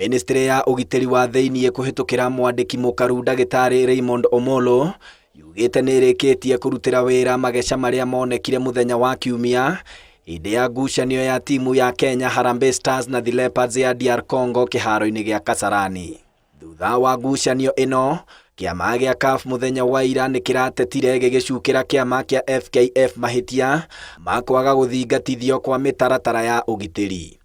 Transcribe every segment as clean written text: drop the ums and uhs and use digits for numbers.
Ministry ya ugiteri wa thĩinĩ kũhĩtũkĩra mwandĩki mũkaru Ndagĩtarĩ Raymond Omolo yugĩte nĩrĩkĩtie kũrutĩra wĩra mageca marĩa monekire mũthenya wa Kiumia hĩndĩ ya ngucanio ya timu ya Kenya Harambee Stars na the Leopards ya DR Congo kĩharo-inĩ gĩa Kasarani. Thutha wa ngucanio ĩno, kĩama gĩa CAF mũthenya wa ira nĩkĩratetire gĩgĩcukĩra kĩama kĩa FKF mahĩtia ma kwaga gũthingatithio kwa mĩtaratara ya ũgitĩri.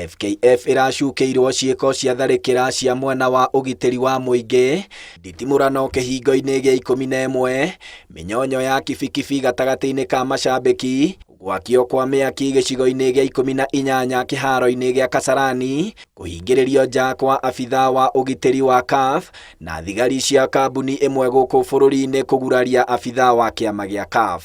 FKF iracukĩirwo ciĩko cia tharĩkĩra cia mwena wa ũgitĩri wa mũingĩ, nditimũrano kĩhingo-inĩ gĩa 11, mĩnyonyo ya kibikibi gatagatĩ-inĩ ka macambĩki, gwakio kwa mĩaki gĩcigo-inĩ gĩa 18 kĩharo-inĩ gĩa Kasarani, kũhingĩrĩrio nja kwa abitha wa ũgitĩri wa CAF na thigari cia kambuni ĩmwe gũkũ bũrũri-inĩ kũguraria abitha wa kĩama gĩa CAF.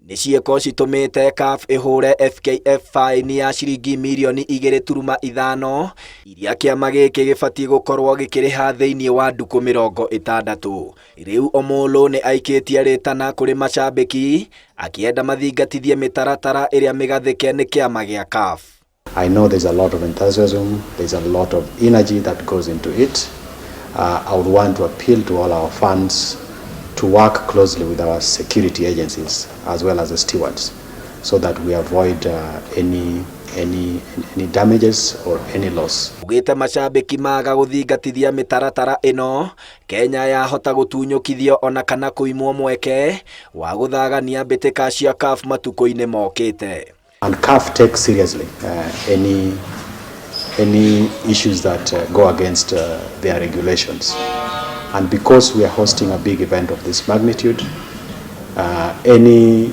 Nĩ ciĩko citũmĩte CAF ĩhũre FKF fine ya ciringi mirioni 2.5 iria kĩama gĩkĩ gĩbatiĩ gũkorwo gĩkĩrĩha thĩinĩ wa ndukũ 60. Rĩu Omolo nĩ aikĩtie rĩtana kũrĩ macambĩki akĩenda mathingatithie mĩtaratara ĩrĩa mĩgathĩke nĩ kĩama gĩa CAF. I know there's a lot of enthusiasm, there's a lot of energy that goes into it. I would want to appeal to all our fans to work closely with our security agencies as well as the stewards so that we avoid any damages or any loss. Ugĩte macambĩki maga gũthingatithia mĩtaratara ĩno, Kenya yahota gũtunyũkithio ona kana kũimwo mweke wa gũthagania mbĩtĩka cia CAF matukũ-inĩ mokĩte. And CAF takes seriously any issues that go against their regulations. And because we are hosting a big event of this magnitude, any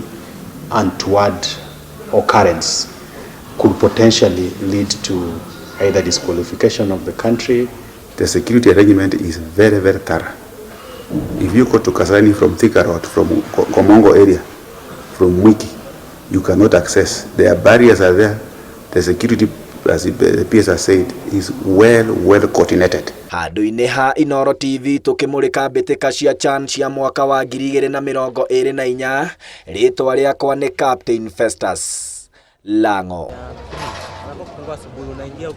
untoward occurrence could potentially lead to either disqualification of the country. The security arrangement is very, very thorough. If you go to Kasarani from Thika Road, from Komongo area, from Wiki, you cannot access. Their barriers are there. The security, as the PS has said, is well coordinated. Handũ-inĩ ha Inoro TV tũkĩmũrĩka mbĩtĩka cia CHAN cia mwaka wa 2024, rĩtwa rĩakwa nĩ Captain Festus Lango.